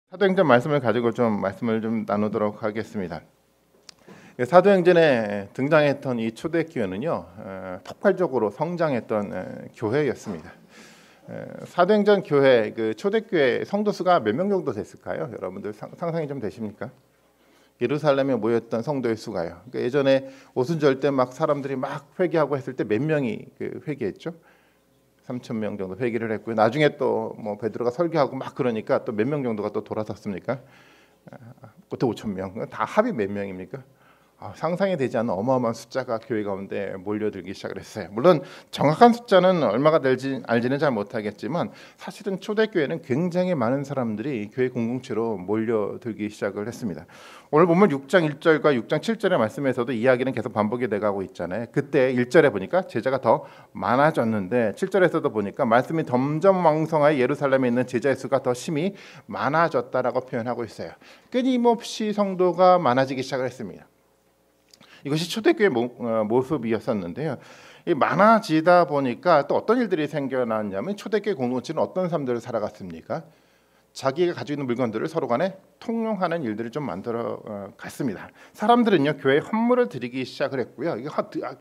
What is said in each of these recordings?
사도행전 말씀을 가지고 말씀을 나누도록 하겠습니다. 사도행전에 등장했던 이 초대교회는요, 폭발적으로 성장했던 교회였습니다. 사도행전 교회 초대교회 성도 수가 몇 명 정도 됐을까요? 여러분들 상상이 좀 되십니까? 예루살렘에 모였던 성도의 수가요. 예전에 오순절 때 막 사람들이 막 회개하고 했을 때 몇 명이 회개했죠? 3,000명 정도 회개를 했고요. 나중에 또 베드로가 설교하고 막 그러니까 또 몇 명 정도가 또 돌아섰습니까? 그때 5,000명. 다 합이 몇 명입니까? 상상이 되지 않는 어마어마한 숫자가 교회 가운데 몰려들기 시작을 했어요. 물론 정확한 숫자는 얼마가 될지 알지는 잘 못하겠지만 사실은 초대교회는 굉장히 많은 사람들이 교회 공동체로 몰려들기 시작을 했습니다. 오늘 보면 6장 1절과 6장 7절의 말씀에서도 이야기는 계속 반복이 돼가고 있잖아요. 그때 1절에 보니까 제자가 더 많아졌는데 7절에서도 보니까 말씀이 점점 왕성하여 예루살렘에 있는 제자의 수가 더 심히 많아졌다라고 표현하고 있어요. 끊임없이 성도가 많아지기 시작을 했습니다. 이것이 초대교회 모습이었었는데요. 많아지다 보니까 또 어떤 일들이 생겨났냐면 초대교회 공동체는 어떤 삶들을 살아갔습니까? 자기가 가지고 있는 물건들을 서로 간에 통용하는 일들을 만들어 갔습니다. 사람들은요, 교회에 헌물을 드리기 시작을 했고요.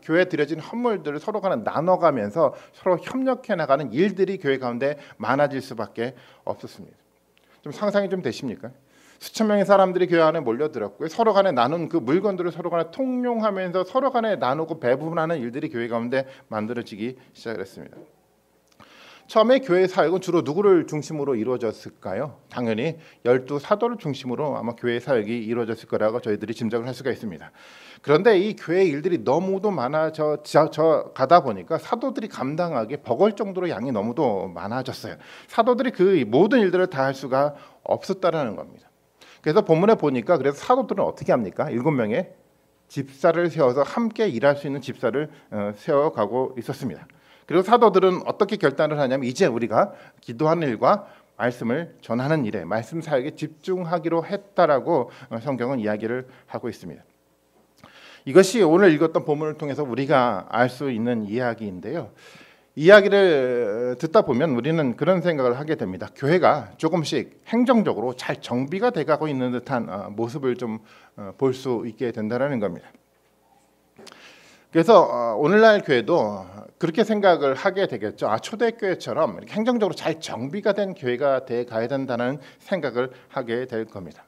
교회에 드려진 헌물들을 서로 간에 나눠가면서 서로 협력해 나가는 일들이 교회 가운데 많아질 수밖에 없었습니다. 좀 상상이 좀 되십니까? 수천 명의 사람들이 교회 안에 몰려들었고요. 서로 간에 나눈 그 물건들을 서로 간에 통용하면서 서로 간에 나누고 배분하는 일들이 교회 가운데 만들어지기 시작을 했습니다. 처음에 교회 사역은 주로 누구를 중심으로 이루어졌을까요? 당연히 12 사도를 중심으로 아마 교회 사역이 이루어졌을 거라고 저희들이 짐작을 할 수가 있습니다. 그런데 이 교회 일들이 너무도 많아져 가다 보니까 사도들이 감당하기에 버거울 정도로 양이 너무도 많아졌어요. 사도들이 그 모든 일들을 다 할 수가 없었다라는 겁니다. 그래서 본문에 보니까 그래서 사도들은 어떻게 합니까? 7명의 집사를 세워서 함께 일할 수 있는 집사를 세워가고 있었습니다. 그리고 사도들은 어떻게 결단을 하냐면 이제 우리가 기도하는 일과 말씀을 전하는 일에 말씀 사역에 집중하기로 했다라고 성경은 이야기를 하고 있습니다. 이것이 오늘 읽었던 본문을 통해서 우리가 알 수 있는 이야기인데요. 이야기를 듣다 보면 우리는 그런 생각을 하게 됩니다. 교회가 조금씩 행정적으로 잘 정비가 돼가고 있는 듯한 모습을 볼 수 있게 된다는 겁니다. 그래서 오늘날 교회도 그렇게 생각을 하게 되겠죠. 초대교회처럼 이렇게 행정적으로 잘 정비가 된 교회가 돼 가야 된다는 생각을 하게 될 겁니다.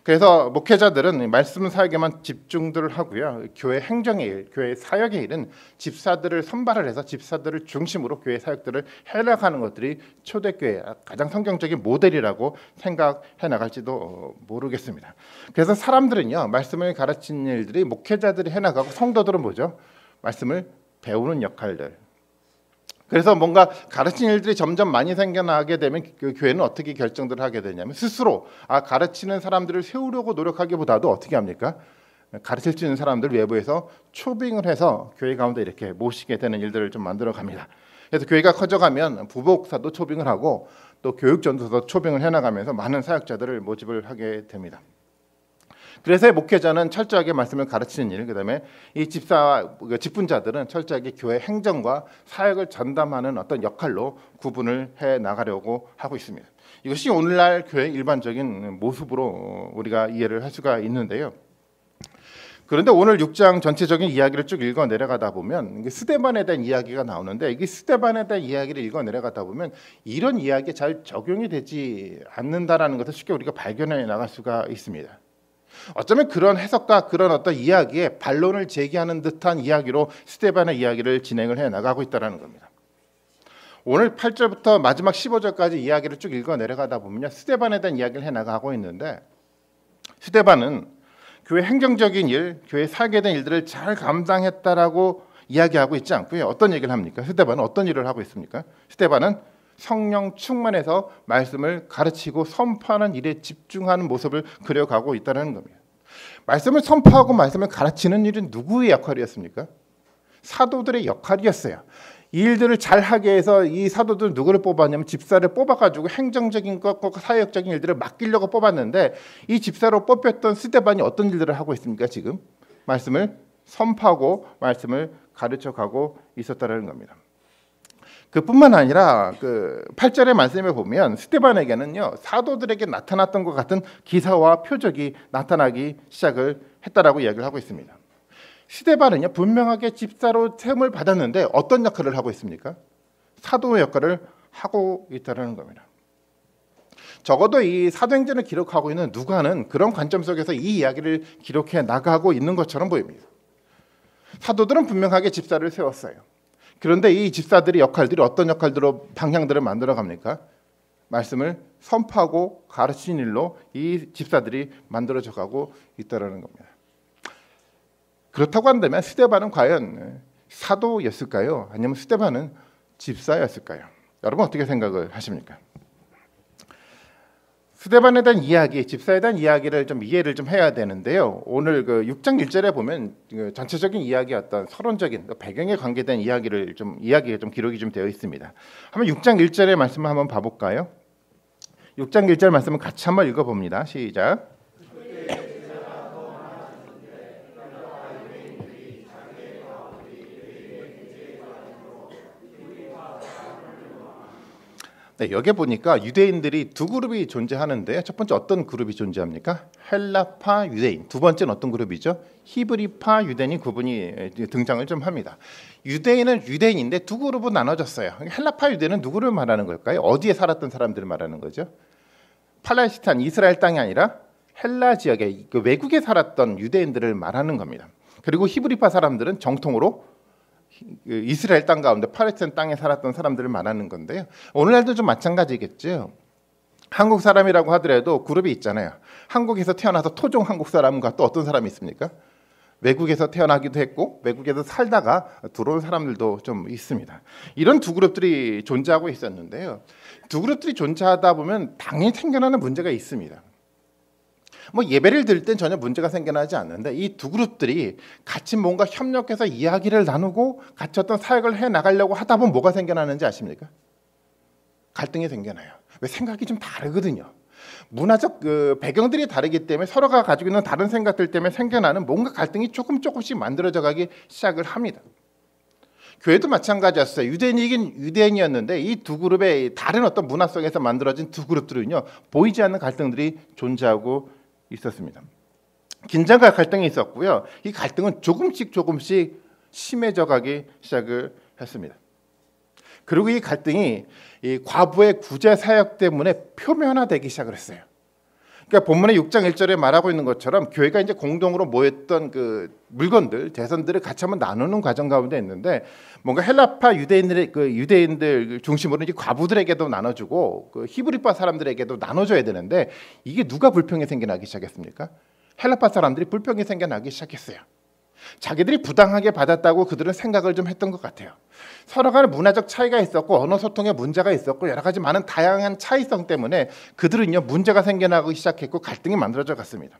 그래서 목회자들은 말씀 사역에만 집중들을 하고요. 교회 행정의 일, 교회 사역의 일은 집사들을 선발을 해서 집사들을 중심으로 교회 사역들을 해나가는 것들이 초대교회의 가장 성경적인 모델이라고 생각해 나갈지도 모르겠습니다. 그래서 사람들은요, 말씀을 가르치는 일들이 목회자들이 해나가고 성도들은 뭐죠? 말씀을 배우는 역할들. 그래서 뭔가 가르치는 일들이 점점 많이 생겨나게 되면 그 교회는 어떻게 결정들을 하게 되냐면 스스로 가르치는 사람들을 세우려고 노력하기보다도 어떻게 합니까? 가르칠 수 있는 사람들 외부에서 초빙을 해서 교회 가운데 이렇게 모시게 되는 일들을 만들어 갑니다. 그래서 교회가 커져가면 부목사도 초빙을 하고 또 교육전도사도 초빙을 해나가면서 많은 사역자들을 모집을 하게 됩니다. 그래서 목회자는 철저하게 말씀을 가르치는 일, 그다음에 이 직분자들은 철저하게 교회 행정과 사역을 전담하는 어떤 역할로 구분을 해 나가려고 하고 있습니다. 이것이 오늘날 교회 일반적인 모습으로 우리가 이해를 할 수가 있는데요. 그런데 오늘 6장 전체적인 이야기를 쭉 읽어 내려가다 보면 스데반에 대한 이야기가 나오는데 이 스데반에 대한 이야기를 읽어 내려가다 보면 이런 이야기에 잘 적용이 되지 않는다라는 것을 쉽게 우리가 발견해 나갈 수가 있습니다. 어쩌면 그런 해석과 그런 어떤 이야기에 반론을 제기하는 듯한 이야기로 스데반의 이야기를 진행을 해 나가고 있다는 겁니다. 오늘 8절부터 마지막 15절까지 이야기를 쭉 읽어 내려가다 보면 스데반에 대한 이야기를 해 나가고 있는데 스데반은 교회 행정적인 일, 교회 사역에 대한 일들을 잘 감당했다라고 이야기하고 있지 않고요. 어떤 얘기를 합니까? 스데반은 어떤 일을 하고 있습니까? 스데반은 성령 충만해서 말씀을 가르치고 선포하는 일에 집중하는 모습을 그려가고 있다는 겁니다. 말씀을 선포하고 말씀을 가르치는 일은 누구의 역할이었습니까? 사도들의 역할이었어요. 이 일들을 잘하게 해서 이 사도들은 누구를 뽑았냐면 집사를 뽑아가지고 행정적인 것과 사역적인 일들을 맡기려고 뽑았는데 이 집사로 뽑혔던 스데반이 어떤 일들을 하고 있습니까? 지금 말씀을 선포하고 말씀을 가르쳐가고 있었다는 겁니다. 그뿐만 아니라 그 8절의 말씀에 보면 스데반에게는요 사도들에게 나타났던 것 같은 기사와 표적이 나타나기 시작을 했다라고 이야기를 하고 있습니다. 스데반은요 분명하게 집사로 세움을 받았는데 어떤 역할을 하고 있습니까? 사도의 역할을 하고 있다는 겁니다. 적어도 이 사도행전을 기록하고 있는 누가는 그런 관점 속에서 이 이야기를 기록해 나가고 있는 것처럼 보입니다. 사도들은 분명하게 집사를 세웠어요. 그런데 이 집사들의 역할들이 어떤 역할들로 방향들을 만들어 갑니까? 말씀을 선포하고 가르치는 일로 이 집사들이 만들어져 가고 있다는 겁니다. 그렇다고 한다면 스데반은 과연 사도였을까요? 아니면 스데반은 집사였을까요? 여러분 어떻게 생각을 하십니까? 스데반에 대한 이야기, 집사에 대한 이야기를 좀 이해를 좀 해야 되는데요. 오늘 그 6장 1절에 보면 그 전체적인 이야기 어떤 서론적인 배경에 관계된 이야기가 좀 기록이 좀 되어 있습니다. 한번 6장 1절의 말씀을 한번 봐볼까요? 6장 1절 말씀을 같이 한번 읽어봅니다. 시작. 네, 여기 보니까 유대인들이 두 그룹이 존재하는데 첫 번째 어떤 그룹이 존재합니까? 헬라파 유대인. 두 번째는 어떤 그룹이죠? 히브리파 유대인이 구분이 등장을 좀 합니다. 유대인은 유대인인데 두 그룹으로 나눠졌어요. 헬라파 유대인은 누구를 말하는 걸까요? 어디에 살았던 사람들을 말하는 거죠? 팔레스타인, 이스라엘 땅이 아니라 헬라 지역의 그 외국에 살았던 유대인들을 말하는 겁니다. 그리고 히브리파 사람들은 정통으로 이스라엘 땅 가운데 팔레스타인 땅에 살았던 사람들을 말하는 건데요. 오늘날도 좀 마찬가지겠죠. 한국 사람이라고 하더라도 그룹이 있잖아요. 한국에서 태어나서 토종 한국 사람과 또 어떤 사람이 있습니까? 외국에서 태어나기도 했고 외국에서 살다가 들어온 사람들도 좀 있습니다. 이런 두 그룹들이 존재하고 있었는데요. 두 그룹들이 존재하다 보면 당연히 생겨나는 문제가 있습니다. 뭐 예배를 드릴 땐 전혀 문제가 생겨나지 않는데 이 두 그룹들이 같이 뭔가 협력해서 이야기를 나누고 같이 어떤 사역을 해 나가려고 하다 보면 뭐가 생겨나는지 아십니까? 갈등이 생겨나요. 왜? 생각이 좀 다르거든요. 문화적 그 배경들이 다르기 때문에 서로가 가지고 있는 다른 생각들 때문에 생겨나는 뭔가 갈등이 조금씩 만들어져 가기 시작을 합니다. 교회도 마찬가지였어요. 유대인이긴 유대인이었는데 이 두 그룹의 다른 어떤 문화 속에서 만들어진 두 그룹들은요 보이지 않는 갈등들이 존재하고 있었습니다. 긴장과 갈등이 있었고요. 이 갈등은 조금씩 심해져 가기 시작을 했습니다. 그리고 이 갈등이 이 과부의 구제 사역 때문에 표면화되기 시작을 했어요. 그러니까 본문의 6장 1절에 말하고 있는 것처럼 교회가 이제 공동으로 모였던 그 물건들, 재산들을 같이 한번 나누는 과정 가운데 있는데 뭔가 헬라파 유대인들 중심으로 이제 과부들에게도 나눠주고 그 히브리파 사람들에게도 나눠줘야 되는데 이게 누가 불평이 생겨나기 시작했습니까? 헬라파 사람들이 불평이 생겨나기 시작했어요. 자기들이 부당하게 받았다고 그들은 생각을 좀 했던 것 같아요. 서로 간에 문화적 차이가 있었고 언어 소통에 문제가 있었고 여러 가지 많은 다양한 차이성 때문에 그들은요 문제가 생겨나기 시작했고 갈등이 만들어져 갔습니다.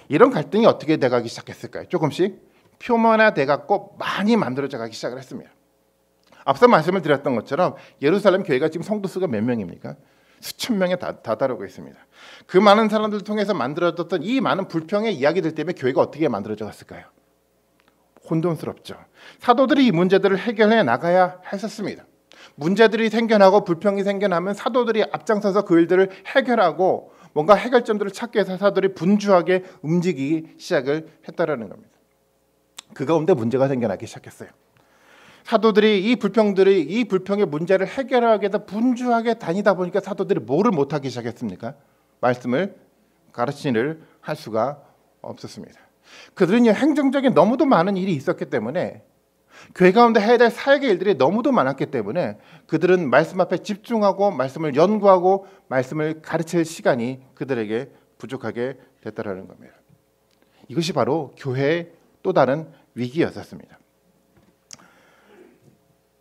이런 갈등이 어떻게 돼가기 시작했을까요? 조금씩 표면화돼 갖고 많이 만들어져 가기 시작을 했습니다. 앞서 말씀을 드렸던 것처럼 예루살렘 교회가 지금 성도 수가 몇 명입니까? 수천 명에 다다르고 있습니다. 그 많은 사람들을 통해서 만들어졌던 이 많은 불평의 이야기들 때문에 교회가 어떻게 만들어져 갔을까요? 혼돈스럽죠. 사도들이 이 문제들을 해결해 나가야 했었습니다. 문제들이 생겨나고 불평이 생겨나면 사도들이 앞장서서 그 일들을 해결하고 뭔가 해결점들을 찾기 위해서 사도들이 분주하게 움직이기 시작을 했다라는 겁니다. 그 가운데 문제가 생겨나기 시작했어요. 사도들이 이 불평의 문제를 해결하기 위해서 분주하게 다니다 보니까 사도들이 뭐를 못하기 시작했습니까? 말씀을 가르치는 일을 할 수가 없었습니다. 그들은 행정적인 너무도 많은 일이 있었기 때문에 교회 가운데 해야 될 사역의 일들이 너무도 많았기 때문에 그들은 말씀 앞에 집중하고 말씀을 연구하고 말씀을 가르칠 시간이 그들에게 부족하게 됐다라는 겁니다. 이것이 바로 교회의 또 다른 위기였었습니다.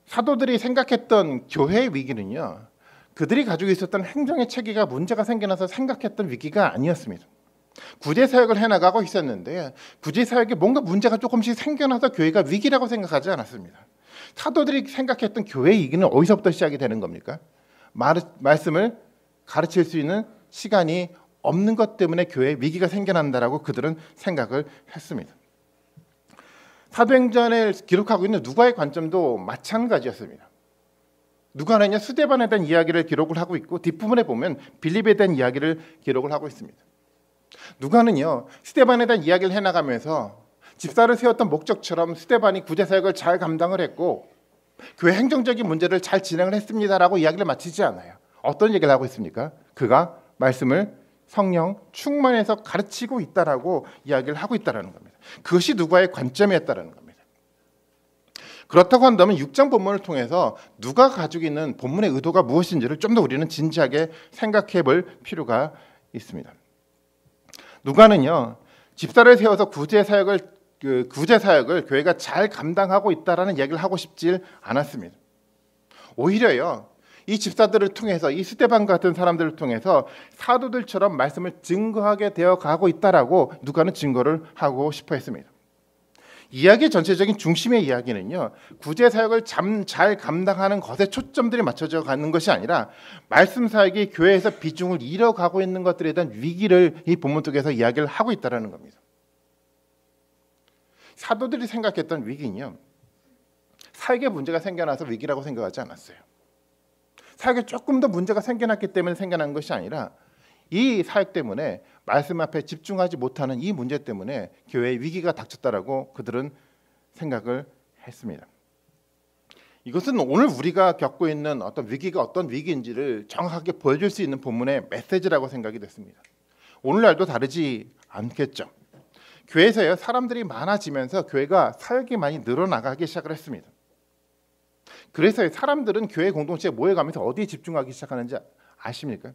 사도들이 생각했던 교회의 위기는요, 그들이 가지고 있었던 행정의 체계가 문제가 생겨나서 생각했던 위기가 아니었습니다. 구제 사역을 해나가고 있었는데 구제 사역에 뭔가 문제가 조금씩 생겨나서 교회가 위기라고 생각하지 않았습니다. 사도들이 생각했던 교회의 위기는 어디서부터 시작이 되는 겁니까? 말씀을 가르칠 수 있는 시간이 없는 것 때문에 교회에 위기가 생겨난다라고 그들은 생각을 했습니다. 사도행전을 기록하고 있는 누가의 관점도 마찬가지였습니다. 누가는요 스데반에 대한 이야기를 기록을 하고 있고 뒷부분에 보면 빌립에 대한 이야기를 기록을 하고 있습니다. 누가는요 스데반에 대한 이야기를 해나가면서 집사를 세웠던 목적처럼 스데반이 구제 사역을 잘 감당을 했고 교회 행정적인 문제를 잘 진행을 했습니다라고 이야기를 마치지 않아요. 어떤 얘기를 하고 있습니까? 그가 말씀을 성령 충만해서 가르치고 있다라고 이야기를 하고 있다라는 겁니다. 그것이 누가의 관점이었다라는 겁니다. 그렇다고 한다면 6장 본문을 통해서 누가 가지고 있는 본문의 의도가 무엇인지를 좀 더 우리는 진지하게 생각해 볼 필요가 있습니다. 누가는요 집사를 세워서 구제 사역을 교회가 잘 감당하고 있다라는 얘기를 하고 싶지 않았습니다. 오히려요 이 집사들을 통해서 이 스데반 같은 사람들을 통해서 사도들처럼 말씀을 증거하게 되어 가고 있다라고 누가는 증거를 하고 싶어 했습니다. 이야기 전체적인 중심의 이야기는요 구제 사역을 잘 감당하는 것에 초점들이 맞춰져 가는 것이 아니라 말씀 사역이 교회에서 비중을 잃어가고 있는 것들에 대한 위기를 이 본문 속에서 이야기를 하고 있다는 겁니다. 사도들이 생각했던 위기는요 사역에 문제가 생겨나서 위기라고 생각하지 않았어요. 사역에 조금 더 문제가 생겨났기 때문에 생겨난 것이 아니라 이 사역 때문에 말씀 앞에 집중하지 못하는 이 문제 때문에 교회에 위기가 닥쳤다라고 그들은 생각을 했습니다. 이것은 오늘 우리가 겪고 있는 어떤 위기가 어떤 위기인지를 정확하게 보여줄 수 있는 본문의 메시지라고 생각이 됐습니다. 오늘날도 다르지 않겠죠. 교회에서요 사람들이 많아지면서 교회가 사역이 많이 늘어나가기 시작을 했습니다. 그래서 사람들은 교회 공동체에 모여가면서 어디에 집중하기 시작하는지 아십니까?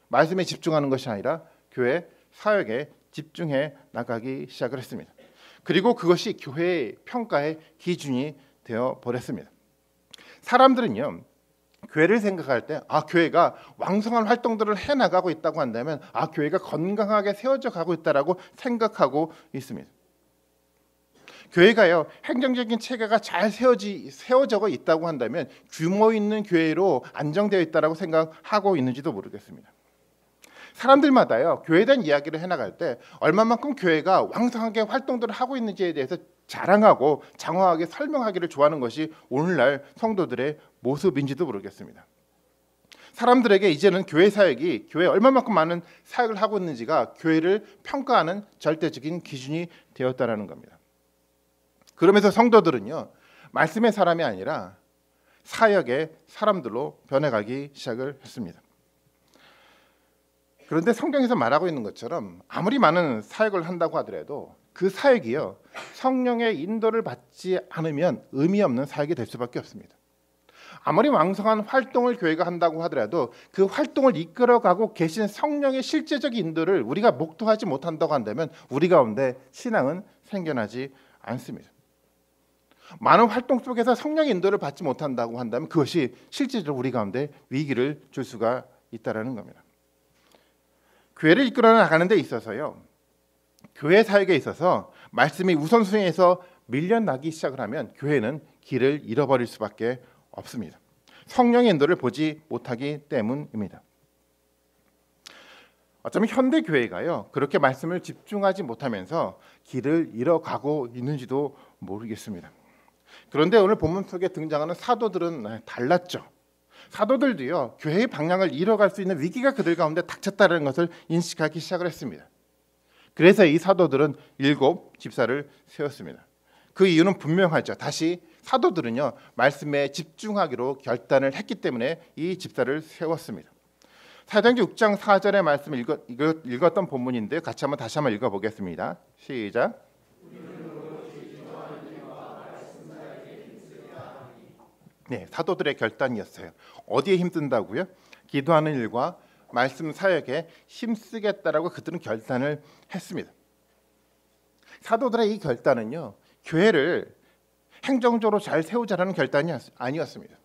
말씀에 집중하는 것이 아니라 교회 사역에 집중해 나가기 시작을 했습니다. 그리고 그것이 교회의 평가의 기준이 되어 버렸습니다. 사람들은요 교회를 생각할 때 교회가 왕성한 활동들을 해나가고 있다고 한다면 교회가 건강하게 세워져 가고 있다라고 생각하고 있습니다. 교회가요 행정적인 체계가 잘 세워져 있다고 한다면 규모 있는 교회로 안정되어 있다라고 생각하고 있는지도 모르겠습니다. 사람들마다요 교회에 대한 이야기를 해나갈 때 얼마만큼 교회가 왕성하게 활동들을 하고 있는지에 대해서 자랑하고 장황하게 설명하기를 좋아하는 것이 오늘날 성도들의 모습인지도 모르겠습니다. 사람들에게 이제는 교회 사역이 교회에 얼마만큼 많은 사역을 하고 있는지가 교회를 평가하는 절대적인 기준이 되었다라는 겁니다. 그러면서 성도들은요 말씀의 사람이 아니라 사역의 사람들로 변해가기 시작을 했습니다. 그런데 성경에서 말하고 있는 것처럼 아무리 많은 사역을 한다고 하더라도 그 사역이요 성령의 인도를 받지 않으면 의미 없는 사역이 될 수밖에 없습니다. 아무리 왕성한 활동을 교회가 한다고 하더라도 그 활동을 이끌어가고 계신 성령의 실제적인 인도를 우리가 목도하지 못한다고 한다면 우리 가운데 신앙은 생겨나지 않습니다. 많은 활동 속에서 성령의 인도를 받지 못한다고 한다면 그것이 실제적으로 우리 가운데 위기를 줄 수가 있다는 겁니다. 교회를 이끌어 나가는 데 있어서요 교회 사역에 있어서 말씀이 우선순위에서 밀려나기 시작을 하면 교회는 길을 잃어버릴 수밖에 없습니다. 성령의 인도를 보지 못하기 때문입니다. 어쩌면 현대 교회가요 그렇게 말씀을 집중하지 못하면서 길을 잃어가고 있는지도 모르겠습니다. 그런데 오늘 본문 속에 등장하는 사도들은 달랐죠. 사도들도요 교회의 방향을 잃어갈 수 있는 위기가 그들 가운데 닥쳤다는 것을 인식하기 시작을 했습니다. 그래서 이 사도들은 7 집사를 세웠습니다. 그 이유는 분명하죠. 다시 사도들은요 말씀에 집중하기로 결단을 했기 때문에 이 집사를 세웠습니다. 사도행전 6장 4절의 말씀을 읽었던 본문인데 다시 한번 읽어보겠습니다. 시작. 네, 사도들의 결단이었어요. 어디에 힘쓴다고요? 기도하는 일과 말씀 사역에 힘쓰겠다라고 그들은 결단을 했습니다. 사도들의 이 결단은요 교회를 행정적으로 잘 세우자라는 결단이 아니었습니다.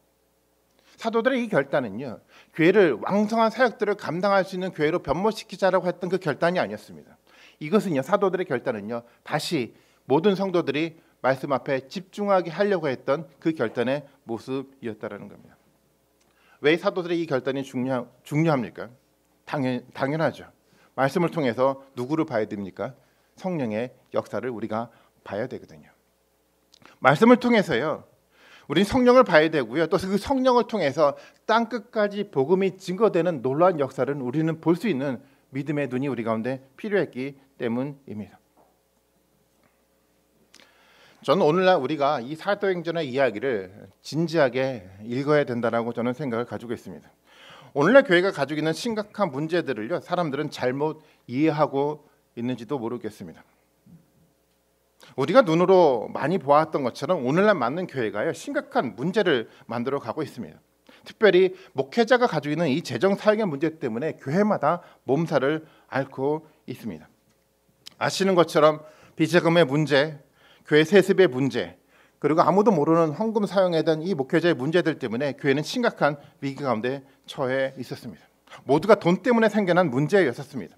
사도들의 이 결단은요 교회를 왕성한 사역들을 감당할 수 있는 교회로 변모시키자라고 했던 그 결단이 아니었습니다. 이것은요 사도들의 결단은요 다시 모든 성도들이 말씀 앞에 집중하게 하려고 했던 그 결단의 모습이었다라는 겁니다. 왜 사도들의 이 결단이 중요합니까? 당연하죠. 말씀을 통해서 누구를 봐야 됩니까? 성령의 역사를 우리가 봐야 되거든요. 말씀을 통해서요 우린 성령을 봐야 되고요. 또 그 성령을 통해서 땅 끝까지 복음이 증거되는 놀라운 역사를 우리는 볼 수 있는 믿음의 눈이 우리 가운데 필요했기 때문입니다. 저는 오늘날 우리가 이 사도행전의 이야기를 진지하게 읽어야 된다라고 저는 생각을 가지고 있습니다. 오늘날 교회가 가지고 있는 심각한 문제들을요, 사람들은 잘못 이해하고 있는지도 모르겠습니다. 우리가 눈으로 많이 보았던 것처럼 오늘날 많은 교회가요, 심각한 문제를 만들어 가고 있습니다. 특별히 목회자가 가지고 있는 이 재정 사역의 문제 때문에 교회마다 몸살을 앓고 있습니다. 아시는 것처럼 비자금의 문제, 교회 세습의 문제, 그리고 아무도 모르는 헌금 사용에 대한 이 목회자의 문제들 때문에 교회는 심각한 위기 가운데 처해 있었습니다. 모두가 돈 때문에 생겨난 문제였었습니다.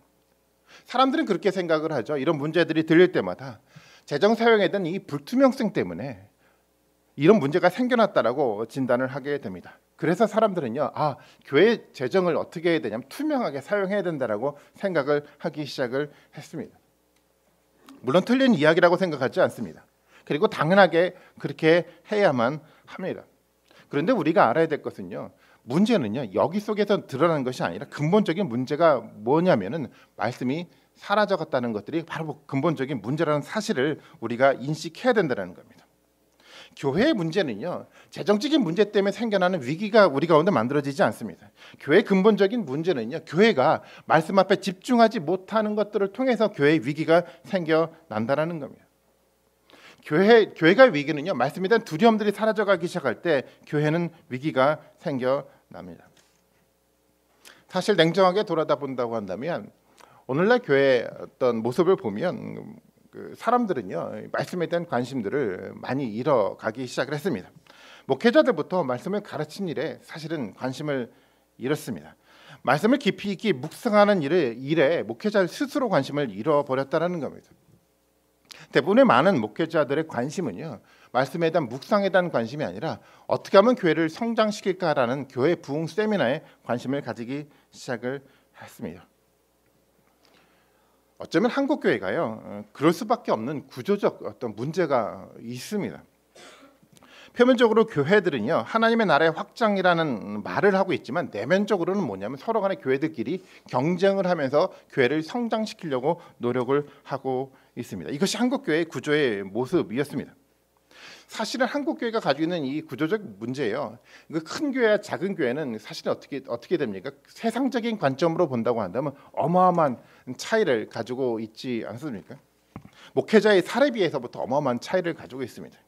사람들은 그렇게 생각을 하죠. 이런 문제들이 들릴 때마다 재정 사용에 대한 이 불투명성 때문에 이런 문제가 생겨났다라고 진단을 하게 됩니다. 그래서 사람들은요, 교회 재정을 어떻게 해야 되냐면 투명하게 사용해야 된다라고 생각을 하기 시작을 했습니다. 물론 틀린 이야기라고 생각하지 않습니다. 그리고 당연하게 그렇게 해야만 합니다. 그런데 우리가 알아야 될 것은요, 문제는요, 여기 속에서 드러나는 것이 아니라 근본적인 문제가 뭐냐면은 말씀이 사라져갔다는 것들이 바로 근본적인 문제라는 사실을 우리가 인식해야 된다는 겁니다. 교회의 문제는요, 재정적인 문제 때문에 생겨나는 위기가 우리 가운데 만들어지지 않습니다. 교회의 근본적인 문제는요, 교회가 말씀 앞에 집중하지 못하는 것들을 통해서 교회의 위기가 생겨난다는 겁니다. 교회가 위기는요, 말씀에 대한 두려움들이 사라져가기 시작할 때 교회는 위기가 생겨납니다. 사실 냉정하게 돌아다본다고 한다면 오늘날 교회의 어떤 모습을 보면 사람들은요, 말씀에 대한 관심들을 많이 잃어가기 시작을 했습니다. 목회자들부터 말씀을 가르친 일에 사실은 관심을 잃었습니다. 말씀을 깊이 있게 묵상하는 일에 목회자 스스로 관심을 잃어버렸다는 겁니다. 대부분의 많은 목회자들의 관심은요, 말씀에 대한 묵상에 대한 관심이 아니라 어떻게 하면 교회를 성장시킬까라는 교회 부흥 세미나에 관심을 가지기 시작을 했습니다. 어쩌면 한국 교회가요, 그럴 수밖에 없는 구조적 어떤 문제가 있습니다. 표면적으로 교회들은요, 하나님의 나라의 확장이라는 말을 하고 있지만 내면적으로는 뭐냐면 서로 간의 교회들끼리 경쟁을 하면서 교회를 성장시키려고 노력을 하고 있습니다. 이것이 한국 교회의 구조의 모습이었습니다. 사실은 한국 교회가 가지고 있는 이 구조적 문제예요. 큰 교회와 작은 교회는 사실은 어떻게 됩니까? 세상적인 관점으로 본다고 한다면 어마어마한 차이를 가지고 있지 않습니까? 목회자의 사례비에서부터 어마어마한 차이를 가지고 있습니다.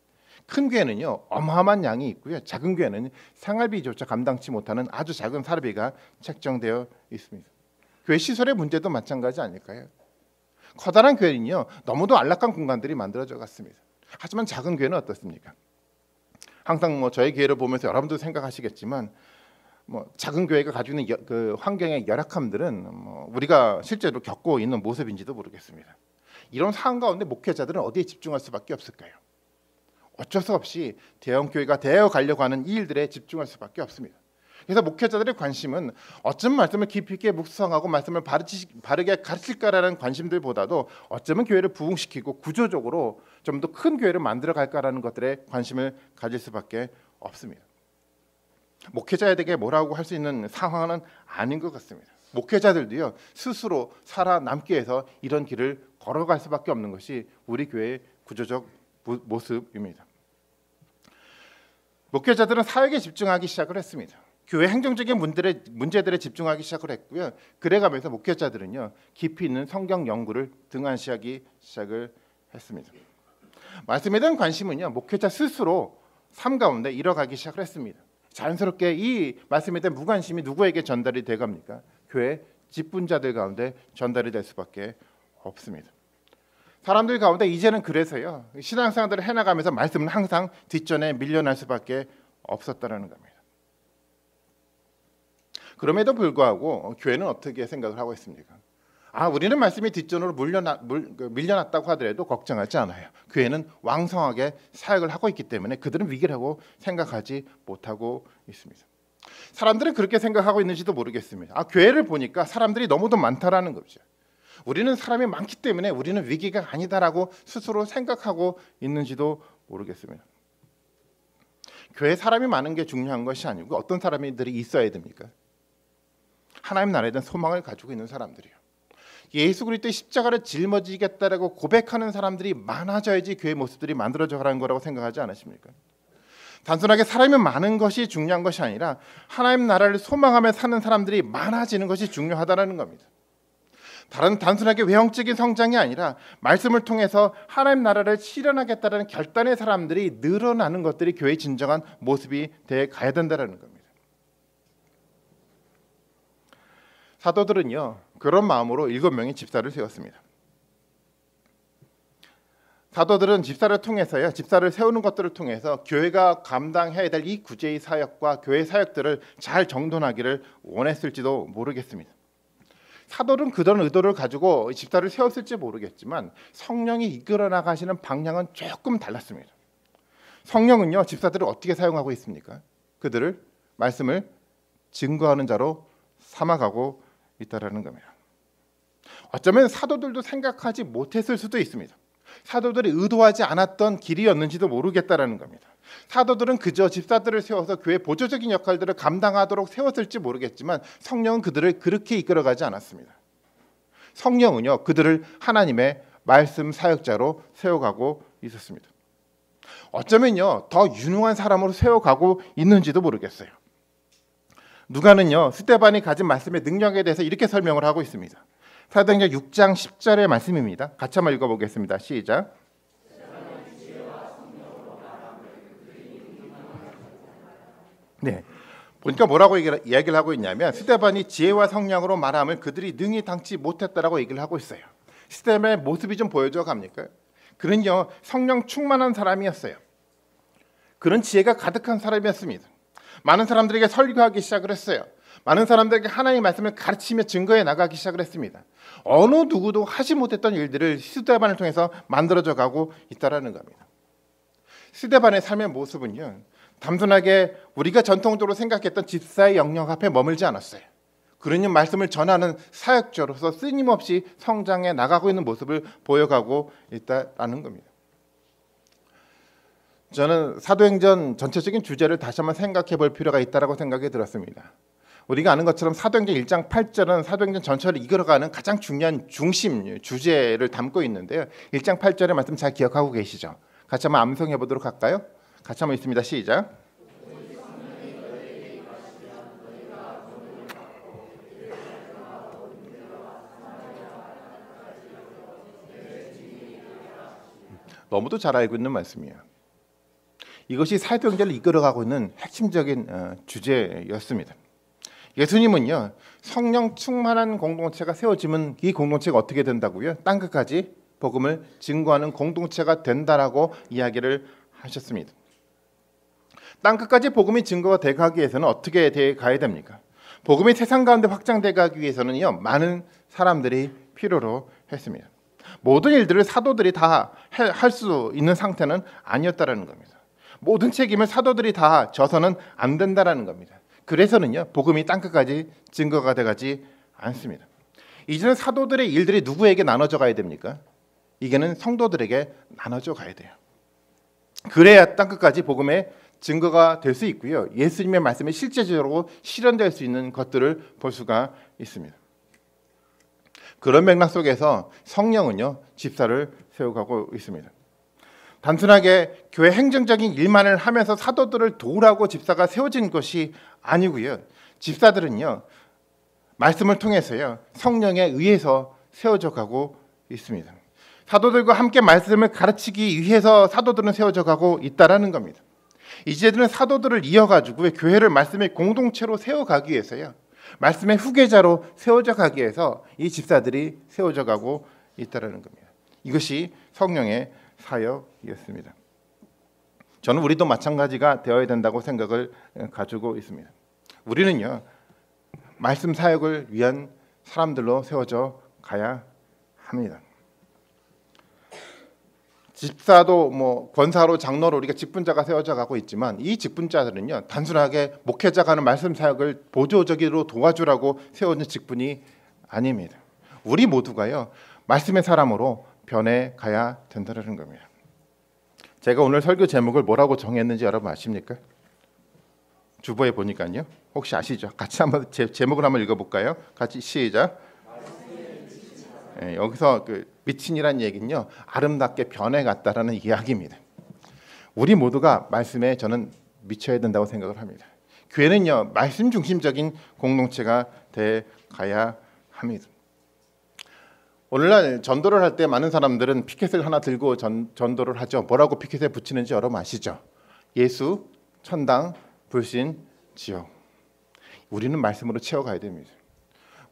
큰 교회는요, 어마어마한 양이 있고요, 작은 교회는 생활비조차 감당치 못하는 아주 작은 사례비가 책정되어 있습니다. 교회 시설의 문제도 마찬가지 아닐까요? 커다란 교회는요, 너무도 안락한 공간들이 만들어져 갔습니다. 하지만 작은 교회는 어떻습니까? 항상 저희 교회를 보면서 여러분도 생각하시겠지만 작은 교회가 가지고 있는 그 환경의 열악함들은 우리가 실제로 겪고 있는 모습인지도 모르겠습니다. 이런 상황 가운데 목회자들은 어디에 집중할 수밖에 없을까요? 어쩔 수 없이 대형 교회가 되어 가려고 하는 이 일들에 집중할 수밖에 없습니다. 그래서 목회자들의 관심은 어쩌면 말씀을 깊이 있게 묵상하고 말씀을 바르게 가르칠까라는 관심들보다도 어쩌면 교회를 부흥시키고 구조적으로 좀 더 큰 교회를 만들어 갈까라는 것들에 관심을 가질 수밖에 없습니다. 목회자에게 뭐라고 할 수 있는 상황은 아닌 것 같습니다. 목회자들도요, 스스로 살아남기 위해서 이런 길을 걸어갈 수밖에 없는 것이 우리 교회의 구조적 모습입니다. 목회자들은 사역에 집중하기 시작을 했습니다. 교회 행정적인 문제들에 집중하기 시작을 했고요. 그래가면서 목회자들은요, 깊이 있는 성경 연구를 등한시하기 시작을 했습니다. 말씀에 대한 관심은요, 목회자 스스로 삶 가운데 잃어가기 시작을 했습니다. 자연스럽게 이 말씀에 대한 무관심이 누구에게 전달이 돼갑니까? 교회 직분자들 가운데 전달이 될 수밖에 없습니다. 사람들 가운데 이제는 그래서요, 신앙생활을 해나가면서 말씀은 항상 뒷전에 밀려날 수밖에 없었다는 겁니다. 그럼에도 불구하고 교회는 어떻게 생각을 하고 있습니까? 우리는 말씀이 뒷전으로 밀려났다고 하더라도 걱정하지 않아요. 교회는 왕성하게 사역을 하고 있기 때문에 그들은 위기라고 생각하지 못하고 있습니다. 사람들은 그렇게 생각하고 있는지도 모르겠습니다. 교회를 보니까 사람들이 너무도 많다라는 거죠. 우리는 사람이 많기 때문에 우리는 위기가 아니다라고 스스로 생각하고 있는지도 모르겠습니다. 교회 사람이 많은 게 중요한 것이 아니고 어떤 사람들이 있어야 됩니까? 하나님 나라에 대한 소망을 가지고 있는 사람들이요. 예수 그리스도의 십자가를 짊어지겠다라고 고백하는 사람들이 많아져야지 교회 모습들이 만들어져 가는 거라고 생각하지 않으십니까? 단순하게 사람이 많은 것이 중요한 것이 아니라 하나님 나라를 소망하며 사는 사람들이 많아지는 것이 중요하다는 겁니다. 단순하게 외형적인 성장이 아니라 말씀을 통해서 하나님 나라를 실현하겠다는 결단의 사람들이 늘어나는 것들이 교회의 진정한 모습이 돼 가야 된다는 겁니다. 사도들은요, 그런 마음으로 7명의 집사를 세웠습니다. 사도들은 집사를 통해서요, 집사를 세우는 것들을 통해서 교회가 감당해야 될 이 구제의 사역과 교회 사역들을 잘 정돈하기를 원했을지도 모르겠습니다. 사도는 그런 의도를 가지고 집사를 세웠을지 모르겠지만 성령이 이끌어 나가시는 방향은 조금 달랐습니다. 성령은요, 집사들을 어떻게 사용하고 있습니까? 그들을 말씀을 증거하는 자로 삼아가고 있다라는 겁니다. 어쩌면 사도들도 생각하지 못했을 수도 있습니다. 사도들이 의도하지 않았던 길이었는지도 모르겠다라는 겁니다. 사도들은 그저 집사들을 세워서 교회 보조적인 역할들을 감당하도록 세웠을지 모르겠지만 성령은 그들을 그렇게 이끌어가지 않았습니다. 성령은요, 그들을 하나님의 말씀 사역자로 세워가고 있었습니다. 어쩌면요, 더 유능한 사람으로 세워가고 있는지도 모르겠어요. 누가는요, 스데반이 가진 말씀의 능력에 대해서 이렇게 설명을 하고 있습니다. 사도행전 6장 10절의 말씀입니다. 같이 한번 읽어보겠습니다. 시작. 네, 보니까 뭐라고 이야기를 하고 있냐면 스데반이 지혜와 성령으로 말함을 그들이 능히 당치 못했다라고 얘기를 하고 있어요. 스데반의 모습이 좀 보여져 갑니까? 그는요, 성령 충만한 사람이었어요. 그런 지혜가 가득한 사람이었습니다. 많은 사람들에게 설교하기 시작을 했어요. 많은 사람들에게 하나님의 말씀을 가르치며 증거해 나가기 시작을 했습니다. 어느 누구도 하지 못했던 일들을 스데반을 통해서 만들어져 가고 있다는 겁니다. 스데반의 삶의 모습은요, 단순하게 우리가 전통적으로 생각했던 집사의 영역 앞에 머물지 않았어요. 그러니 말씀을 전하는 사역자로서 끊임없이 성장해 나가고 있는 모습을 보여가고 있다는 겁니다. 저는 사도행전 전체적인 주제를 다시 한번 생각해 볼 필요가 있다고 생각이 들었습니다. 우리가 아는 것처럼 사도행전 1장 8절은 사도행전 전체를 이끌어가는 가장 중요한 중심 주제를 담고 있는데요. 1장 8절의 말씀 잘 기억하고 계시죠? 같이 한번 암송해 보도록 할까요? 같이 한번 읽습니다. 시작. 너무도 잘 알고 있는 말씀이에요. 이것이 사도행전을 이끌어가고 있는 핵심적인 주제였습니다. 예수님은요, 성령 충만한 공동체가 세워지면 이 공동체가 어떻게 된다고요? 땅끝까지 복음을 증거하는 공동체가 된다라고 이야기를 하셨습니다. 땅끝까지 복음이 증거가 돼가기 위해서는 어떻게 돼 가야 됩니까? 복음이 세상 가운데 확장돼 가기 위해서는요, 많은 사람들이 필요로 했습니다. 모든 일들을 사도들이 다 할 수 있는 상태는 아니었다라는 겁니다. 모든 책임을 사도들이 다 져서는 안 된다라는 겁니다. 그래서는요, 복음이 땅끝까지 증거가 돼가지 않습니다. 이제는 사도들의 일들이 누구에게 나눠져 가야 됩니까? 이게는 성도들에게 나눠져 가야 돼요. 그래야 땅끝까지 복음의 증거가 될 수 있고요, 예수님의 말씀이 실제적으로 실현될 수 있는 것들을 볼 수가 있습니다. 그런 맥락 속에서 성령은요, 집사를 세워가고 있습니다. 단순하게 교회 행정적인 일만을 하면서 사도들을 도우라고 집사가 세워진 것이 아니고요, 집사들은요, 말씀을 통해서요, 성령에 의해서 세워져 가고 있습니다. 사도들과 함께 말씀을 가르치기 위해서 사도들은 세워져 가고 있다라는 겁니다. 이제는 사도들을 이어가지고 교회를 말씀의 공동체로 세워가기 위해서요, 말씀의 후계자로 세워져 가기 위해서 이 집사들이 세워져 가고 있다라는 겁니다. 이것이 성령의 사역이었습니다. 저는 우리도 마찬가지가 되어야 된다고 생각을 가지고 있습니다. 우리는요, 말씀 사역을 위한 사람들로 세워져 가야 합니다. 집사도 권사로 장로로 우리가 직분자가 세워져 가고 있지만 이 직분자들은요, 단순하게 목회자가 하는 말씀 사역을 보조적으로 도와주라고 세워진 직분이 아닙니다. 우리 모두가요, 말씀의 사람으로 변해 가야 된다는 겁니다. 제가 오늘 설교 제목을 뭐라고 정했는지 여러분 아십니까? 주보에 보니까요. 혹시 아시죠? 같이 한번 제목을 한번 읽어볼까요? 같이 시작. 여기서 그 미친이란 얘기는요, 아름답게 변해갔다라는 이야기입니다. 우리 모두가 말씀에 저는 미쳐야 된다고 생각을 합니다. 교회는요, 말씀 중심적인 공동체가 돼 가야 합니다. 오늘날 전도를 할 때 많은 사람들은 피켓을 하나 들고 전도를 하죠. 뭐라고 피켓에 붙이는지 여러분 아시죠? 예수, 천당, 불신, 지옥. 우리는 말씀으로 채워가야 됩니다.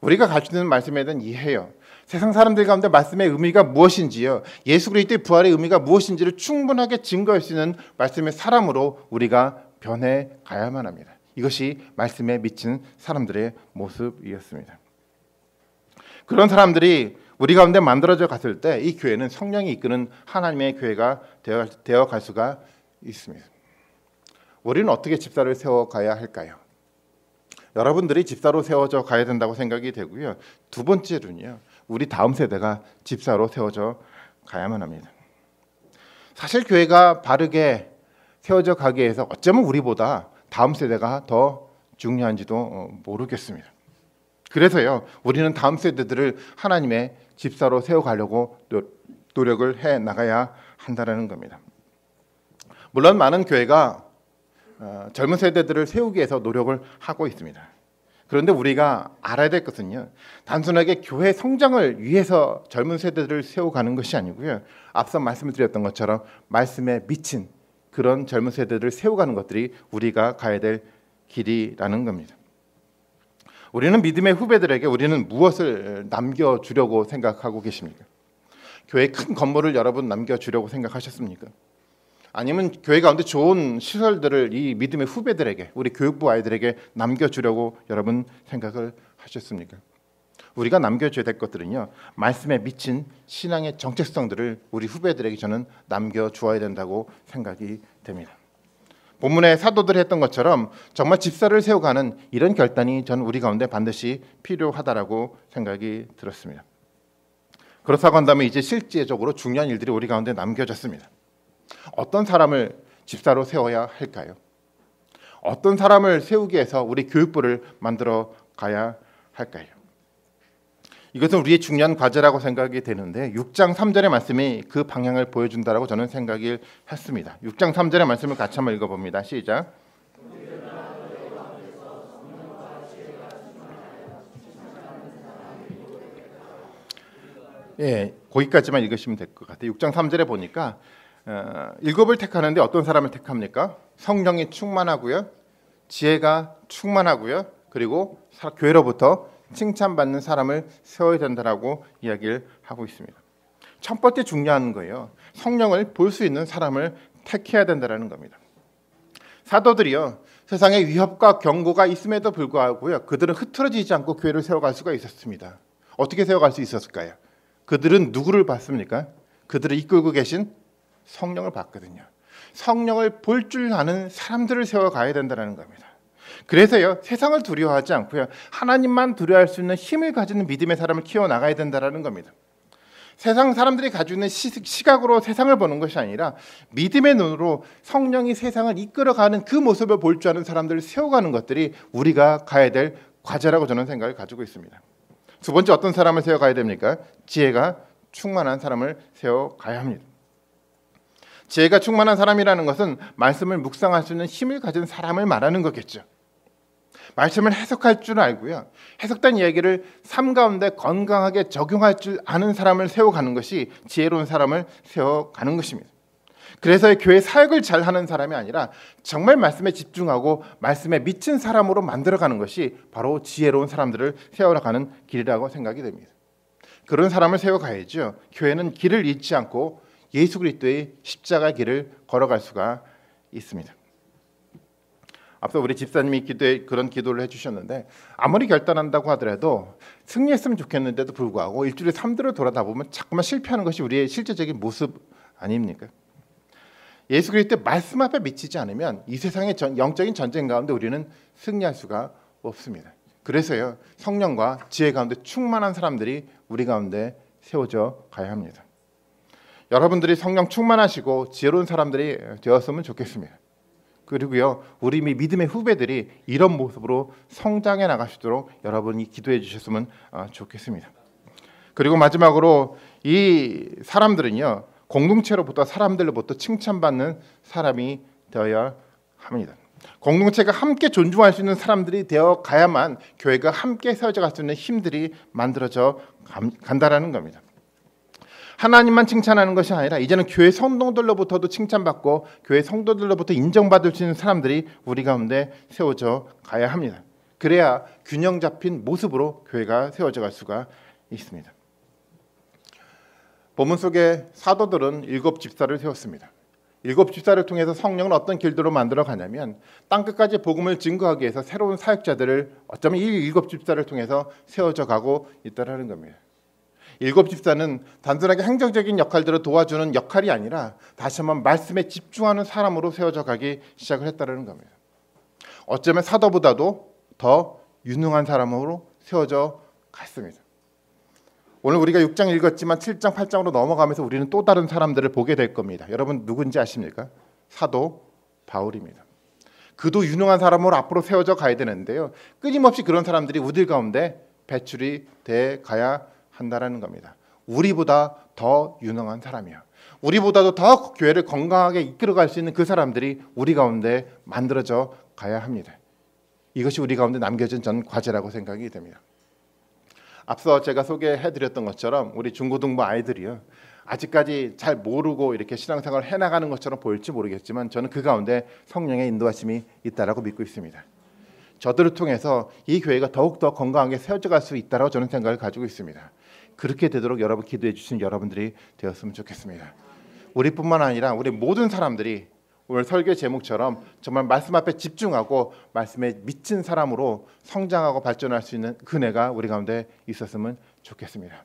우리가 가지고 있는 말씀에 대한 이해요. 세상 사람들 가운데 말씀의 의미가 무엇인지요, 예수 그리스도의 부활의 의미가 무엇인지를 충분하게 증거할 수 있는 말씀의 사람으로 우리가 변해 가야만 합니다. 이것이 말씀에 미친 사람들의 모습이었습니다. 그런 사람들이 우리 가운데 만들어져 갔을 때 이 교회는 성령이 이끄는 하나님의 교회가 되어 갈 수가 있습니다. 우리는 어떻게 집사를 세워가야 할까요? 여러분들이 집사로 세워져 가야 된다고 생각이 되고요. 두 번째로는요, 우리 다음 세대가 집사로 세워져 가야만 합니다. 사실 교회가 바르게 세워져 가기 위해서 어쩌면 우리보다 다음 세대가 더 중요한지도 모르겠습니다. 그래서요, 우리는 다음 세대들을 하나님의 집사로 세워가려고 노력을 해 나가야 한다는 겁니다. 물론 많은 교회가 젊은 세대들을 세우기 위해서 노력을 하고 있습니다. 그런데 우리가 알아야 될 것은요, 단순하게 교회 성장을 위해서 젊은 세대들을 세워가는 것이 아니고요, 앞서 말씀을 드렸던 것처럼 말씀에 미친 그런 젊은 세대들을 세워가는 것들이 우리가 가야 될 길이라는 겁니다. 우리는 믿음의 후배들에게 우리는 무엇을 남겨주려고 생각하고 계십니까? 교회 큰 건물을 여러분 남겨주려고 생각하셨습니까? 아니면 교회 가운데 좋은 시설들을 이 믿음의 후배들에게, 우리 교육부 아이들에게 남겨주려고 여러분 생각을 하셨습니까? 우리가 남겨줘야 될 것들은요, 말씀에 미친 신앙의 정체성들을 우리 후배들에게 저는 남겨주어야 된다고 생각이 됩니다. 본문의 사도들이 했던 것처럼 정말 집사를 세워가는 이런 결단이 저는 우리 가운데 반드시 필요하다라고 생각이 들었습니다. 그렇다고 한다면 이제 실제적으로 중요한 일들이 우리 가운데 남겨졌습니다. 어떤 사람을 집사로 세워야 할까요? 어떤 사람을 세우기 위해서 우리 교육부를 만들어 가야 할까요? 이것은 우리의 중요한 과제라고 생각이 되는데 6장 3절의 말씀이 그 방향을 보여준다라고 저는 생각을 했습니다. 6장 3절의 말씀을 같이 한번 읽어봅니다. 시작. 거기까지만 읽으시면 될 것 같아요. 6장 3절에 보니까 일곱을 택하는데 어떤 사람을 택합니까? 성령이 충만하고요, 지혜가 충만하고요, 그리고 교회로부터 칭찬받는 사람을 세워야 된다라고 이야기를 하고 있습니다. 첫 번째 중요한 거예요. 성령을 볼 수 있는 사람을 택해야 된다는 겁니다. 사도들이요, 세상에 위협과 경고가 있음에도 불구하고요, 그들은 흐트러지지 않고 교회를 세워갈 수가 있었습니다. 어떻게 세워갈 수 있었을까요? 그들은 누구를 봤습니까? 그들을 이끌고 계신 성령을 봤거든요. 성령을 볼 줄 아는 사람들을 세워가야 된다는 겁니다. 그래서요, 세상을 두려워하지 않고요, 하나님만 두려워할 수 있는 힘을 가지는 믿음의 사람을 키워나가야 된다는 겁니다. 세상 사람들이 가지고 있는 시각으로 세상을 보는 것이 아니라 믿음의 눈으로 성령이 세상을 이끌어가는 그 모습을 볼 줄 아는 사람들을 세워가는 것들이 우리가 가야 될 과제라고 저는 생각을 가지고 있습니다. 두 번째, 어떤 사람을 세워가야 됩니까? 지혜가 충만한 사람을 세워가야 합니다. 지혜가 충만한 사람이라는 것은 말씀을 묵상할 수 있는 힘을 가진 사람을 말하는 거겠죠. 말씀을 해석할 줄 알고요, 해석된 이야기를 삶 가운데 건강하게 적용할 줄 아는 사람을 세워가는 것이 지혜로운 사람을 세워가는 것입니다. 그래서 교회 사역을 잘하는 사람이 아니라 정말 말씀에 집중하고 말씀에 미친 사람으로 만들어가는 것이 바로 지혜로운 사람들을 세워가는 길이라고 생각이 됩니다. 그런 사람을 세워가야죠. 교회는 길을 잃지 않고 예수 그리스도의 십자가 길을 걸어갈 수가 있습니다. 앞서 우리 집사님이 그런 기도를 해주셨는데, 아무리 결단한다고 하더라도 승리했으면 좋겠는데도 불구하고 일주일에 3대를 돌아다 보면 자꾸만 실패하는 것이 우리의 실제적인 모습 아닙니까? 예수 그리스도의 말씀 앞에 미치지 않으면 이 세상의 영적인 전쟁 가운데 우리는 승리할 수가 없습니다. 그래서요, 성령과 지혜 가운데 충만한 사람들이 우리 가운데 세워져 가야 합니다. 여러분들이 성령 충만하시고 지혜로운 사람들이 되었으면 좋겠습니다. 그리고요, 우리 믿음의 후배들이 이런 모습으로 성장해 나갈 수 있도록 여러분이 기도해 주셨으면 좋겠습니다. 그리고 마지막으로 이 사람들은요, 공동체로부터 사람들로부터 칭찬받는 사람이 되어야 합니다. 공동체가 함께 존중할 수 있는 사람들이 되어 가야만 교회가 함께 세워져 갈 수 있는 힘들이 만들어져 간다라는 겁니다. 하나님만 칭찬하는 것이 아니라 이제는 교회 성도들로부터도 칭찬받고 교회 성도들로부터 인정받을 수 있는 사람들이 우리 가운데 세워져 가야 합니다. 그래야 균형 잡힌 모습으로 교회가 세워져 갈 수가 있습니다. 본문 속에 사도들은 7 집사를 세웠습니다. 7 집사를 통해서 성령은 어떤 길도로 만들어 가냐면 땅끝까지 복음을 증거하기 위해서 새로운 사역자들을 어쩌면 이 7 집사를 통해서 세워져 가고 있다는 겁니다. 7 집사는 단순하게 행정적인 역할들을 도와주는 역할이 아니라 다시 한번 말씀에 집중하는 사람으로 세워져 가기 시작을 했다는 겁니다. 어쩌면 사도보다도 더 유능한 사람으로 세워져 갔습니다. 오늘 우리가 6장 읽었지만 7장, 8장으로 넘어가면서 우리는 또 다른 사람들을 보게 될 겁니다. 여러분 누군지 아십니까? 사도 바울입니다. 그도 유능한 사람으로 앞으로 세워져 가야 되는데요, 끊임없이 그런 사람들이 우리 가운데 배출이 돼 가야 한다는 겁니다. 우리보다 더 유능한 사람이요, 우리보다도 더 교회를 건강하게 이끌어갈 수 있는 그 사람들이 우리 가운데 만들어져 가야 합니다. 이것이 우리 가운데 남겨진 전 과제라고 생각이 됩니다. 앞서 제가 소개해드렸던 것처럼 우리 중고등부 아이들이요, 아직까지 잘 모르고 이렇게 신앙생활을 해나가는 것처럼 보일지 모르겠지만 저는 그 가운데 성령의 인도하심이 있다라고 믿고 있습니다. 저들을 통해서 이 교회가 더욱더 건강하게 세워져 갈 수 있다라고 저는 생각을 가지고 있습니다. 그렇게 되도록 여러분 기도해 주신 여러분들이 되었으면 좋겠습니다. 우리뿐만 아니라 우리 모든 사람들이 오늘 설교 제목처럼 정말 말씀 앞에 집중하고 말씀에 미친 사람으로 성장하고 발전할 수 있는 그네가 우리 가운데 있었으면 좋겠습니다.